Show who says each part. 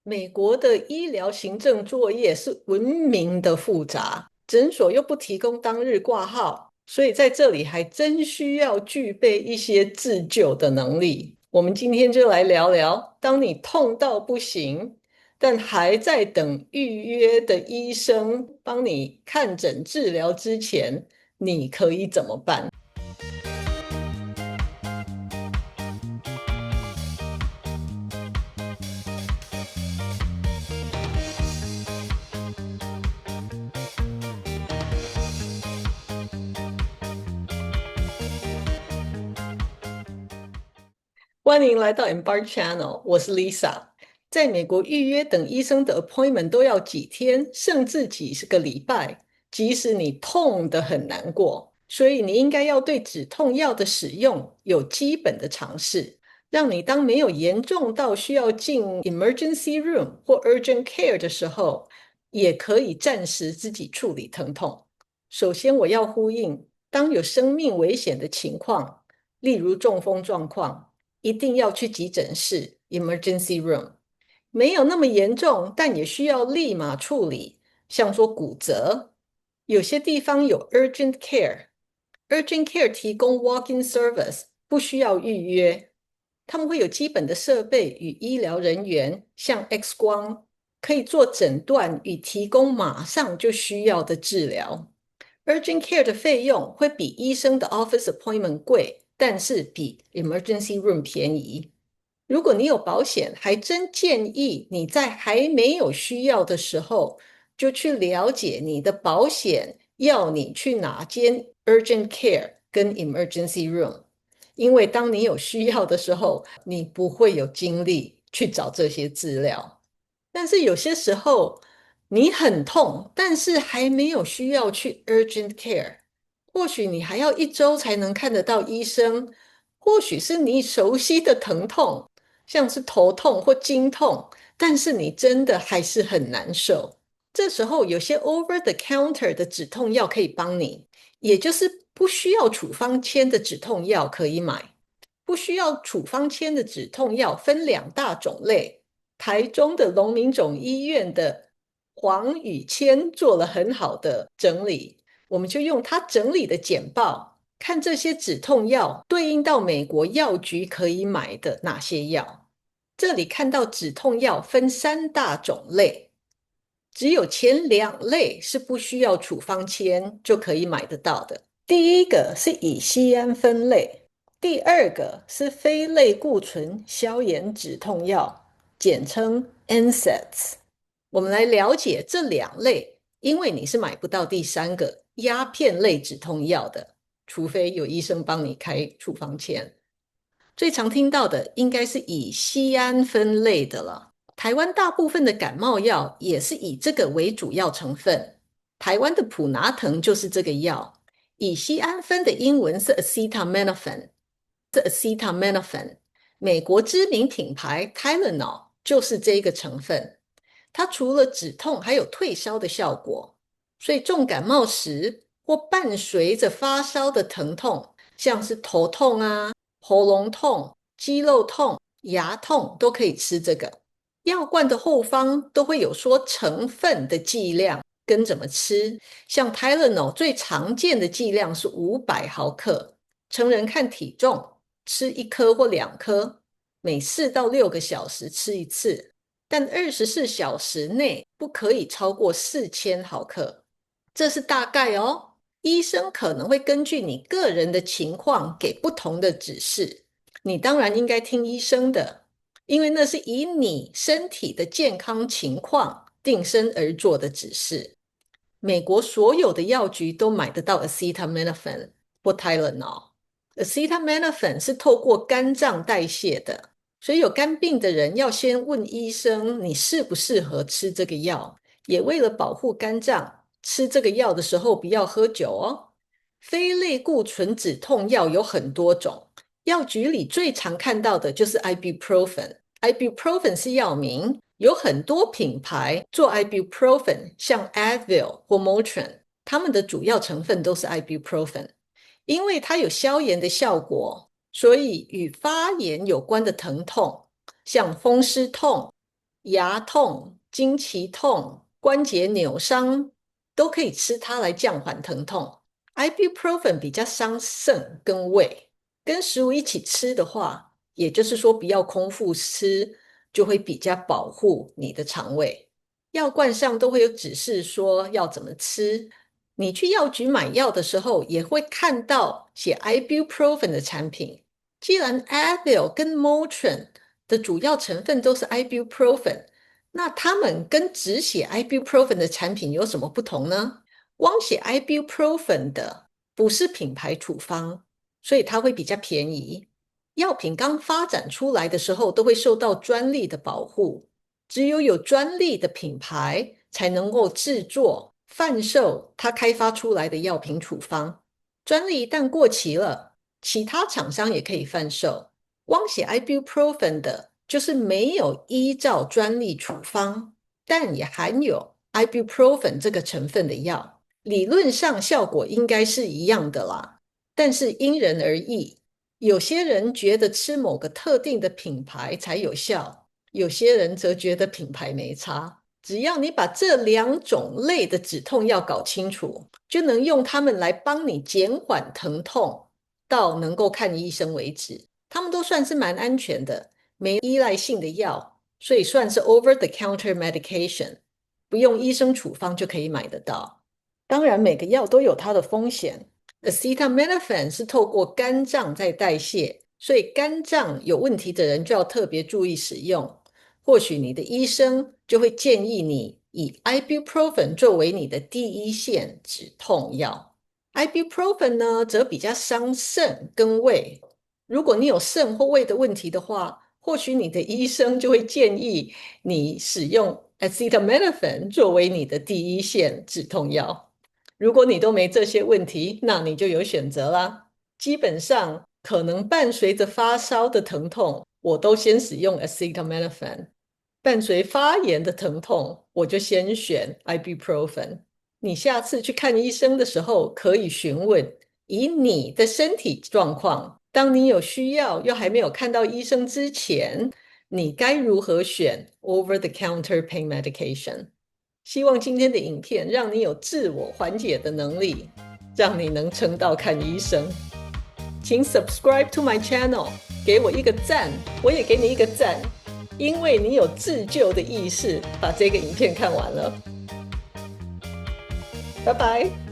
Speaker 1: 美国的医疗行政作业是闻名的复杂，诊所又不提供当日挂号，所以在这里还真需要具备一些自救的能力。我们今天就来聊聊，当你痛到不行，但还在等预约的医生帮你看诊治疗之前，你可以怎么办？欢迎来到 Embark Channel，我是 Lisa。在美国预约等医生的 appointment 都要几天，甚至几十个礼拜，即使你痛得很难过，所以你应该要对止痛药的使用有基本的常识，让你当没有严重到需要进 emergency room 或 urgent care 的时候，也可以暂时自己处理疼痛。首先，我要呼应，当有生命危险的情况，例如中风状况，一定要去急诊室 emergency room。没有那么严重，但也需要立马处理，像说骨折，有些地方有 urgent care，urgent care 提供 walk-in service，不需要预约。他们会有基本的设备与医疗人员，像 X 光，可以做诊断与提供马上就需要的治疗。Urgent care 的费用会比医生的 office appointment 贵，但是比 emergency room 便宜。如果你有保险，还真建议你在还没有需要的时候，就去了解你的保险要你去哪间 urgent care 跟 emergency room，因为当你有需要的时候，你不会有精力去找这些资料。但是有些时候你很痛，但是还没有需要去 urgent care，或许你还要1周才能看得到医生，或许是你熟悉的疼痛，像是头痛或经痛，但是你真的还是很难受。这时候有些 over the counter 的止痛药可以帮你，也就是不需要处方签的止痛药可以买。不需要处方签的止痛药分2大种类，台中的龙民总医院的黄宇谦做了很好的整理，我们就用他整理的简报，看这些止痛药对应到美国药局可以买的哪些药。这里看到止痛药分3大种类，只有前2类是不需要处方签就可以买得到的。第一个是乙酰胺酚类，第二个是非类固醇消炎止痛药，简称 NSAIDs。我们来了解这2类，因为你是买不到第三个鸦片类止痛药的，除非有医生帮你开处方签。最常听到的应该是乙酰胺酚类的了。台湾大部分的感冒药也是以这个为主要成分，台湾的普拿疼就是这个药。乙酰胺酚的英文是 acetaminophen，美国知名品牌 Tylenol 就是这个成分。它除了止痛，还有退烧的效果。所以重感冒时或伴随着发烧的疼痛，像是头痛啊、喉咙痛、肌肉痛、牙痛，都可以吃这个。药罐的后方都会有说成分的剂量跟怎么吃，像 Tylenol 最常见的剂量是500毫克，成人看体重，吃1颗或2颗，每4到6个小时吃一次，但24小时内不可以超过4000毫克。这是大概哦，医生可能会根据你个人的情况给不同的指示，你当然应该听医生的，因为那是以你身体的健康情况定身而做的指示。美国所有的药局都买得到 acetaminophen 或 Tylenol。acetaminophen 是透过肝脏代谢的，所以有肝病的人要先问医生你适不适合吃这个药，也为了保护肝脏，吃这个药的时候不要喝酒哦。非类固醇止痛药有很多种，药局里最常看到的就是 ibuprofen。ibuprofen 是药名，有很多品牌做 ibuprofen， 像 Advil 或 Motrin， 它们的主要成分都是 ibuprofen。因为它有消炎的效果，所以与发炎有关的疼痛，像风湿痛、牙痛、经期痛、关节扭伤都可以吃它来降缓疼痛。Ibuprofen 比较伤肾跟胃，跟食物一起吃的话，也就是说不要空腹吃，就会比较保护你的肠胃。药罐上都会有指示说要怎么吃。你去药局买药的时候，也会看到写 Ibuprofen 的产品。既然 Advil 跟 Motrin 的主要成分都是 Ibuprofen，那它们跟只写 Ibuprofen 的产品有什么不同呢？光写 Ibuprofen 的不是品牌处方，所以它会比较便宜。药品刚发展出来的时候，都会受到专利的保护，只有专利的品牌才能够制作、贩售它开发出来的药品处方。专利一旦过期了，其他厂商也可以贩售。光写 Ibuprofen 的，就是没有依照专利处方，但也含有 Ibuprofen 这个成分的药。理论上效果应该是一样的啦，但是因人而异。有些人觉得吃某个特定的品牌才有效，有些人则觉得品牌没差。只要你把这两种类的止痛药搞清楚，就能用它们来帮你减缓疼痛，到能够看医生为止。它们都算是蛮安全的，没依赖性的药，所以算是 over-the-counter medication， 不用医生处方就可以买得到。当然，每个药都有它的风险。Acetaminophen 是透过肝脏在代谢，所以肝脏有问题的人就要特别注意使用。或许你的医生就会建议你以 Ibuprofen 作为你的第一线止痛药。Ibuprofen 呢，则比较伤肾跟胃。如果你有肾或胃的问题的话，或许你的医生就会建议你使用 Acetaminophen 作为你的第一线止痛药。如果你都没这些问题，那你就有选择啦。基本上，可能伴随着发烧的疼痛，我都先使用 Acetaminophen。伴随发炎的疼痛，我就先选 Ibuprofen。你下次去看医生的时候，可以询问，以你的身体状况，当你有需要又还没有看到医生之前，你该如何选 over-the-counter pain medication。希望今天的影片让你有自我缓解的能力，让你能撑到看医生。请 subscribe to my channel， 给我一个赞，我也给你一个赞，因为你有自救的意识，把这个影片看完了。拜拜。